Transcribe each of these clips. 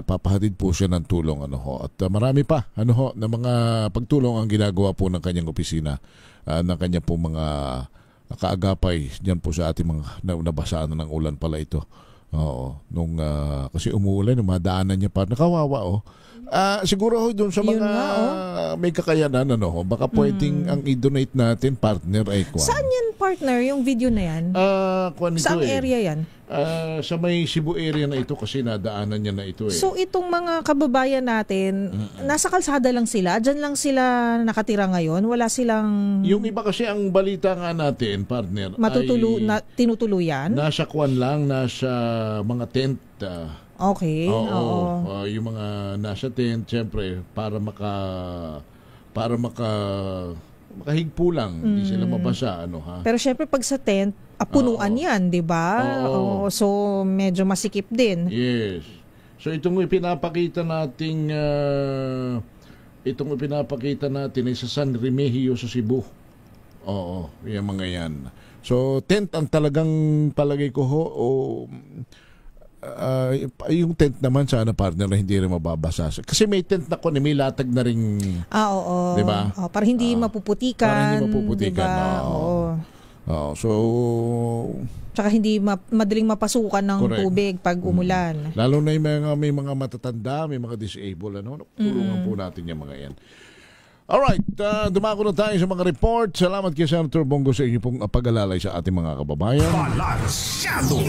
papahatid po siya ng tulong at marami pa na mga pagtulong ang ginagawa po ng kanyang opisina, ng kanyang po mga kaagapay diyan po sa ating mga nabasaan ng ulan pala ito. Kasi umuulan, madaanan niya pa, nakawawa siguro doon sa mga may kakayanan baka pwedeng ang i-donate natin, partner, ay saan yan, partner, yung video na yan? Saan area yan? Sa may Cebu area na ito, kasi nadaanan niya na ito So itong mga kababayan natin, nasa kalsada lang sila, dyan lang sila nakatira ngayon, wala silang... Yung iba kasi, ang balita nga natin, partner, tinutuluyan? Nasa kwan lang, nasa mga tent. Okay. Yung mga nasa tent, siyempre, para makahigpo lang, hindi sila mabasa, Pero siyempre pag sa tent, punuan yan, di ba? So medyo masikip din. Yes. So itong ipinapakita natin ay sa San Remigio sa Cebu. Yung mga yan. So tent ang talagang palagay ko yung tent naman sana, partner, na hindi rin mababasa. Kasi may tent na may latag na rin. Oo. Diba? Para hindi mapuputikan. Diba? So, tsaka hindi madaling mapasukan ng tubig pag umulan. Lalo na may mga matatanda, may mga disabled, tulungan po natin yung mga yan. Alright, dumako na tayo sa mga report. Salamat kay Senator Bongo sa inyo pong pag-alalay sa ating mga kababayan.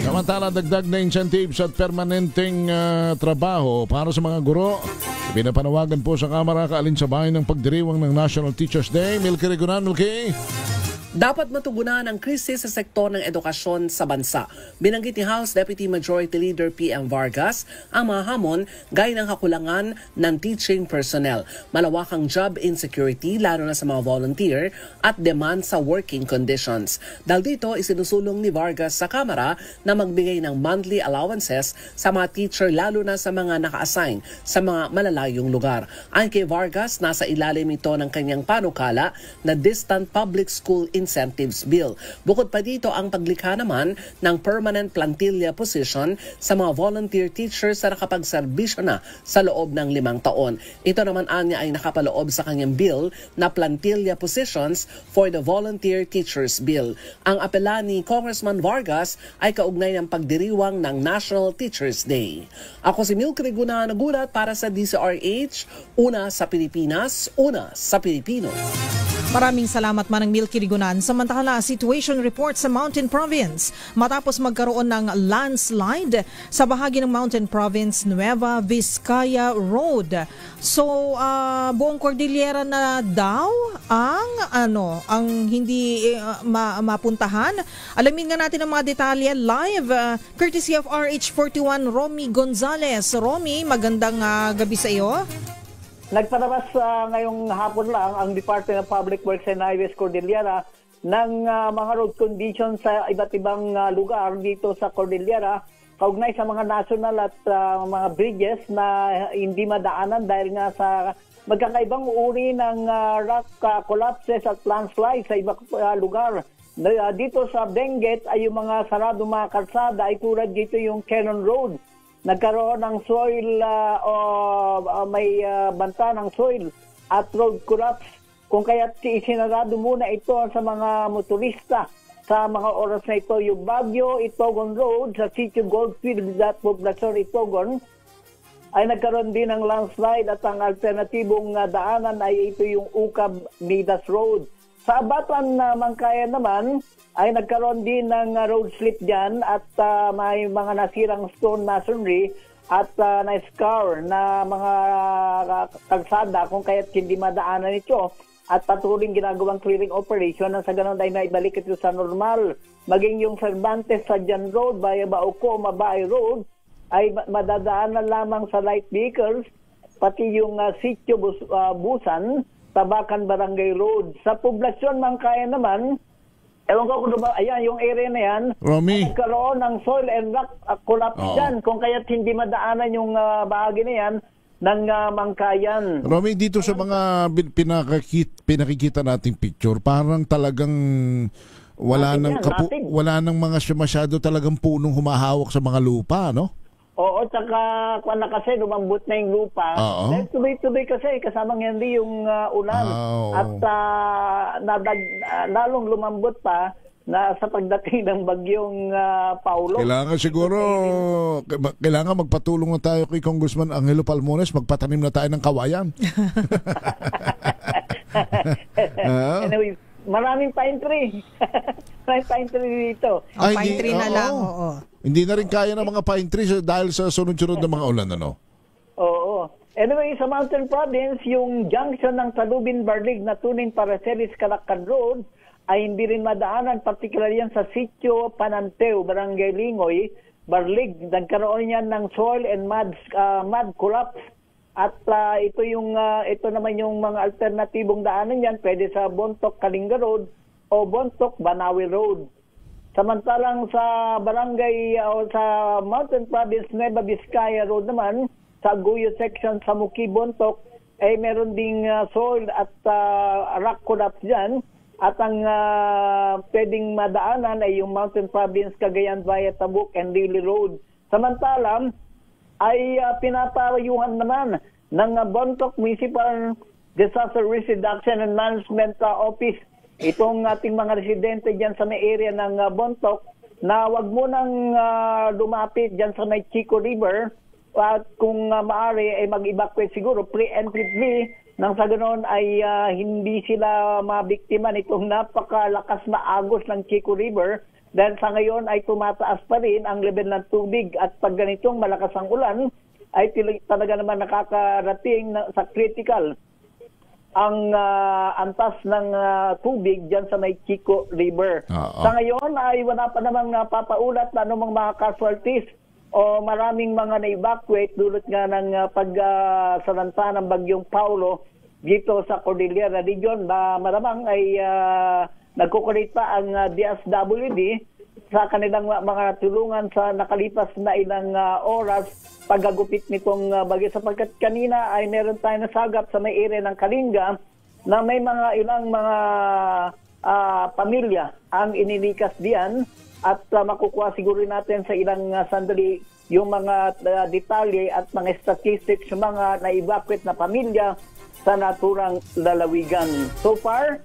Samantala, dagdag na incentives at permanenteng trabaho para sa mga guro. Pinapanawagan po sa Kamara kaalinsabayan ng pagdiriwang ng National Teachers Day. Milky Regunan, Milky. Dapat matugunan ang krisis sa sektor ng edukasyon sa bansa. Binanggit ni House Deputy Majority Leader PM Vargas ang mga hamon gaya ng kakulangan ng teaching personnel, malawakang job insecurity lalo na sa mga volunteer at demand sa working conditions. Dahil dito, isinusulong ni Vargas sa Kamara na magbigay ng monthly allowances sa mga teacher lalo na sa mga naka-assign sa mga malalayong lugar. Ayon kay Vargas, nasa ilalim ito ng kanyang panukala na Distant Public School Incentives Bill. Bukod pa dito ang paglikha naman ng permanent plantilla position sa mga volunteer teachers na nakapagserbisyo na sa loob ng 5 taon. Ito naman anya ay nakapaloob sa kanyang bill na plantilla positions for the volunteer teachers bill. Ang apela ni Congressman Vargas ay kaugnay ng pagdiriwang ng National Teachers Day. Ako si Milky Regunan, nagulat para sa DCRH, una sa Pilipinas, una sa Pilipino. Maraming salamat, Manang Milky Regunan. Samantala, situation report sa Mountain Province. Matapos magkaroon ng landslide sa bahagi ng Mountain Province, Nueva Vizcaya Road. So, buong Cordillera na daw ang hindi mapuntahan. Alamin nga natin ang mga detalye live. Courtesy of RH41, Romy Gonzalez. Romy, magandang gabi sa iyo. Nagpalabas ngayong hapon lang ang Department of Public Works and Highways Cordillera ng mga road conditions sa iba't ibang lugar dito sa Cordillera kaugnay sa mga national at mga bridges na hindi madaanan dahil nga sa magkakaibang uri ng rock collapses at landslides sa ibang lugar. Dito sa Benguet ay yung mga sarado mga kalsada ay tulad dito yung Cannon Road. Nagkaroon ng soil may banta ng soil at road collapse. Kung kaya't isinarado muna ito sa mga motorista sa mga oras na ito. Yung Baguio, Itogon Road sa Sitio Goldfield at Poblacion, Itogon ay nagkaroon din ng landslide at ang alternatibong daanan ay ito yung Ukab Midas Road. Sa Abatan Mangkayan naman ay nagkaroon din ng road slip dyan at may mga nasirang stone masonry at na-scar na mga kalsada kung kaya't hindi madaanan ito at patuloy ginagawang clearing operation na sa ganun ay maibalik ito sa normal. Maging yung Cervantes sa Jan Road, via Bauco, Mabay Road ay madadaanan lamang sa light vehicles, pati yung Sitio Busan, Tabakan Barangay Road. Sa Poblacion Mangkayan naman, ewan ko kung ayan, yung area na yan, nagkaroon ng soil and rock collapse dyan. Kung kaya't hindi madaanan yung bahagi na yan ng Mangkayan. Romy, dito sa mga pinakikita nating picture, parang talagang wala nang mga masyado talagang punong humahawak sa mga lupa, no? Oo, tsaka kung na kasi lumambot na yung lupa. Oo. Dahil tuloy-tuloy kasi kasamang hindi yung ulan. Oo. At lalong lumambot pa na sa pagdating ng bagyong Paulo. Kailangan siguro, kailangan magpatulong na tayo kay Congressman Angelo Palmones, magpatanim na tayo ng kawayan. Anyway, maraming pine tree. Maraming pine tree dito. Pine tree na lang. Oo. Hindi na rin kaya ng mga pine trees dahil sa sunod-sunod na mga ulan, ano? Oo. Anyway, sa Mountain Province, yung junction ng Talubin-Barlig na tuning para Celis-Calacad Road ay hindi rin madaanan, particular yan sa Sitio Pananteo, Barangay Lingoy, Barlig. Nagkaroon yan ng soil and mud collapse. At ito naman yung mga alternatibong daanan yan, pwede sa Bontoc Kalinga Road o Bontoc Banawi Road. Samantalang sa barangay o sa Mountain Province Nueva Vizcaya Road naman, sa Guyo section sa Muki Bontoc, ay meron ding soil at rock collapse dyan. At ang pwedeng madaanan ay yung Mountain Province Cagayan via Tabuk and Lily Road. Samantalang ay pinapayuhan naman ng Bontoc Municipal Disaster Risk Reduction and Management Office itong ating mga residente dyan sa may area ng Bontoc na wag mo nang lumapit dyan sa may Chico River at kung maaari ay mag-evacuate siguro preemptively nang sa ganoon ay hindi sila mabiktima nitong napakalakas na agos ng Chico River dahil sa ngayon ay tumataas pa rin ang level ng tubig at pag ganitong malakas ang ulan ay talaga naman nakakarating sa critical ang antas ng tubig dyan sa may Chico River. Sa ngayon ay wala pa namang papaulat na anumang mga casualties o maraming mga na-evacuate dulot nga ng pagsalanta ng bagyong Paulo dito sa Cordillera Region. Maramang ay nagkukulit pa ang DSWD sa kanilang mga tulungan sa nakalipas na ilang oras paggagupit nitong bagyo sapagkat kanina ay meron tayo nasagap sa may area ng Kalinga na may ilang mga pamilya ang inilikas diyan. At makukuha siguro natin sa ilang sandali yung mga detalye at mga statistics ng mga na-evacuate na pamilya sa naturang lalawigan. So far,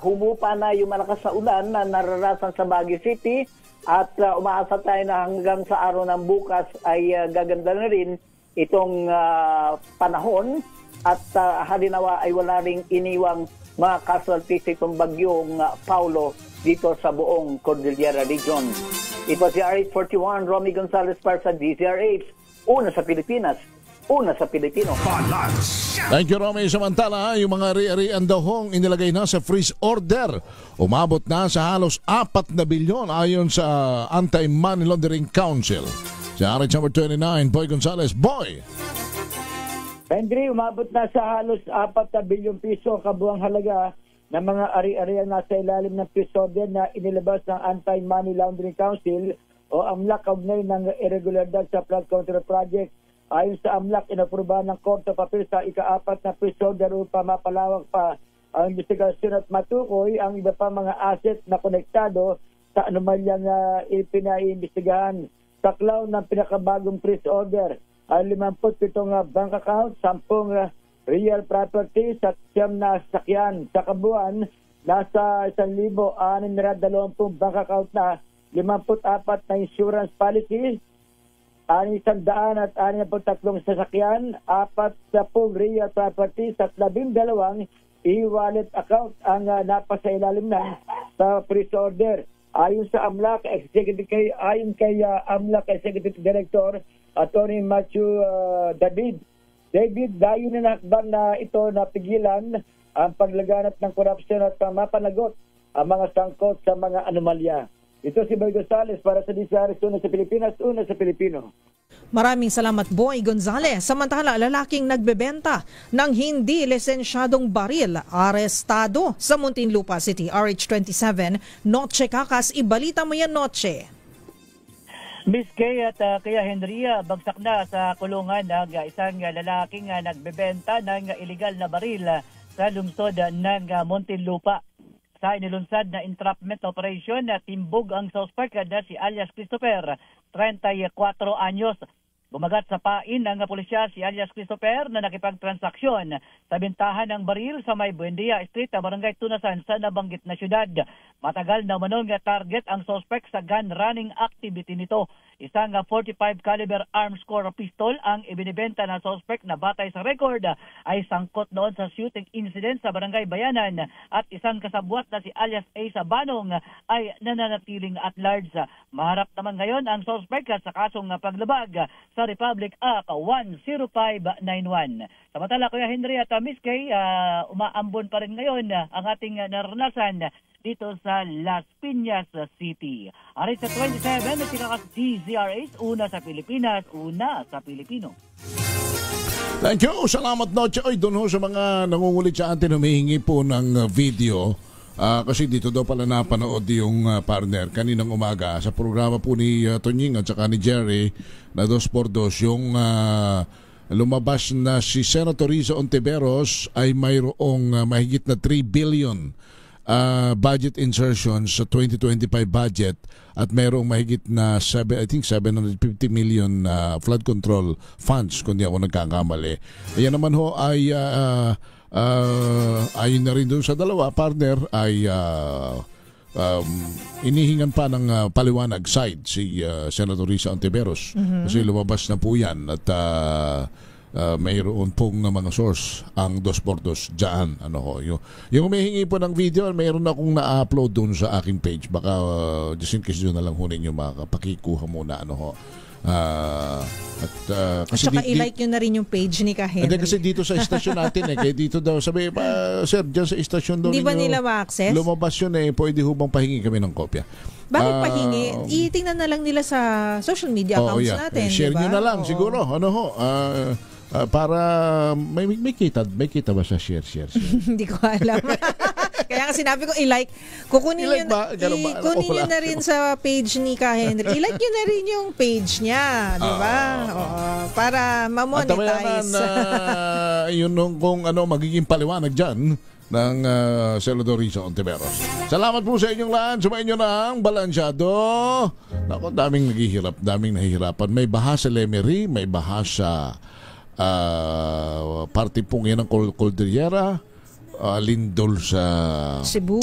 humupa na yung malakas na ulan na nararasan sa Baguio City at umaasa tayo na hanggang sa araw ng bukas ay gaganda na rin itong panahon at halinawa ay wala ring iniwang mga casualties itong bagyong Paulo dito sa buong Cordillera Region. Ito si RH41, Romy Gonzalez para sa DZRH. Una sa Pilipinas, una sa Pilipino. Thank you, Romy. Samantala, yung mga ari-arian daw hong inilagay na sa freeze order. Umabot na sa halos 4 na bilyon ayon sa Anti-Money Laundering Council. Si RH number 29, Boy Gonzalez. Boy! Henry, umabot na sa halos 4 na bilyong piso kabuang halaga ng mga ari-arian nasa ilalim ng freeze order na inilabas ng Anti-Money Laundering Council o AMLAC kaugnay ng irregularidad sa flood control project. Ayon sa AMLAC, inaprubahan ng Court of Appeals sa ika-4 na freeze order upang mapalawak pa ang investigasyon at matukoy ang iba pa mga asset na konektado sa anomalyang ipinaimbestigahan. Saklaw ng pinakabagong freeze order ay 57 bank account, 10 real properties at 9 na sakyan. Sa kabuuan, nasa 1,620 bank account na, 54 na insurance policies, 600 at 63 sasakyan, 40 real properties at 12 e-wallet account ang napasailalim na sa freeze order. Ayon sa AMLAC, ayon kay AMLAC Executive Director, Attorney Matthew David, dayo na nakbang na ito napigilan ang paglaganap ng korupsyon at mapanagot ang mga sangkot sa mga anomalya. Ito si Boy Gonzalez para sa DZRH, una sa Pilipinas, una sa Pilipino. Maraming salamat, Boy Gonzalez. Samantala, lalaking nagbebenta ng hindi lisensyadong baril, arestado sa Muntinlupa City. RH27, Noche Kakas. Ibalita mo yan, Noche. Miss Kay at kaya Henry, bagsak na sa kulungan ng isang lalaking nagbebenta ng illegal na baril sa lungsod ng Muntinlupa. Sa inilunsad na entrapment operation, timbog ang suspect na si alias Christopher 34 anyos. Bumagat sa pain ng pulisya si alias Christopher na nakipagtransaksyon sa bintahan ng baril sa may Buendia Street, Barangay Tunasan sa nabanggit na syudad. Matagal na manong target ang suspect sa gun running activity nito. Isang 45 caliber arms core pistol ang ibinibenta ng suspect na batay sa record ay sangkot noon sa shooting incident sa Barangay Bayanan at isang kasabwat na si alias A Sabanong ay nananatiling at large. Maharap naman ngayon ang suspect sa kasong paglabag sa Republic Act 10591. Samantala, Kuya Henry at Miss Kay, umaambon pa rin ngayon ang ating naranasan dito sa Las Piñas City. Arit sa 27, nagtikakas DZRH, una sa Pilipinas, una sa Pilipino. Thank you. Salamat Noche. Oy, doon ho sa mga nangungulit sa atin, humihingi po ng video. Kasi dito daw pala napanood yung partner kaninang umaga sa programa po ni Tonying at saka ni Jerry na 2x2 yung lumabas na si Senator Risa Ontiveros ay mayroong mahigit na 3 billion budget insertions sa 2025 budget at mayroong mahigit na 750 million flood control funds kung di ako nagkakamali. Ayan naman ho ay ayon na rin doon sa dalawa partner ay inihingan pa ng paliwanag side si Senator Risa Ontiveros kasi lumabas na po yan at mayroon pong mga source ang 2x2 dyan. Yung humihingi po ng video, mayroon akong na-upload doon sa aking page. Baka just in case doon na lang ho ninyo makapakikuha muna. Kasi saka i-like nyo na rin yung page ni Ka Henry. Kasi dito sa istasyon natin kaya dito daw sabi, sir, dyan sa istasyon daw hindi ba nila ma-access? Lumabas yun pwede hubang pahingi kami ng kopya. Bakit pahingi? Itingnan na lang nila sa social media accounts natin. Share diba? nyo na lang siguro. Para may kita ba sa share? Hindi ko alam. Kaya nga sinabi ko i-like. Kukunin I-like nyo na rin sa page ni Ka Henry. I-like nyo na rin yung page niya, di ba? Para ma-monetize. At yun kung magiging paliwanag dyan ng Senador Risa Ontiveros. Salamat po sa inyong lahat. Sumayin nyo ng balansyado. Naku, daming naghihirap, daming nahihirapan. May baha sa Lemery, may baha sa parte pong yan ng Cordillera, Lindol sa Cebu,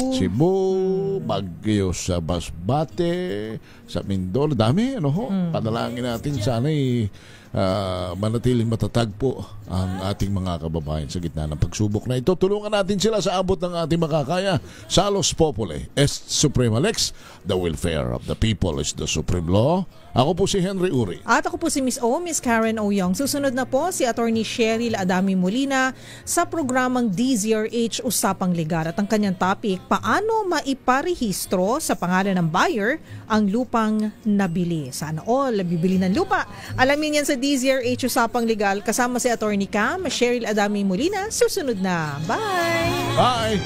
Baguio sa Masbate, sa Mindoro, dami panalangin natin sana'y manatiling matatag po ang ating mga kababayan sa gitna ng pagsubok na ito. Tulungan natin sila sa abot ng ating makakaya. Salus Populi est Suprema Lex, the welfare of the people is the supreme law. Ako po si Henry Uri. At ako po si Miss Karen O. Young. Susunod na po si Attorney Cheryl Adami Molina sa programang DZRH Usapang Legal. At ang kanyang topic, paano maiparehistro sa pangalan ng buyer ang lupang nabili. Sana all bibili ng lupa. Alamin yan sa DZRH Usapang Legal kasama si Attorney Cheryl Adami Molina. Susunod na. Bye! Bye!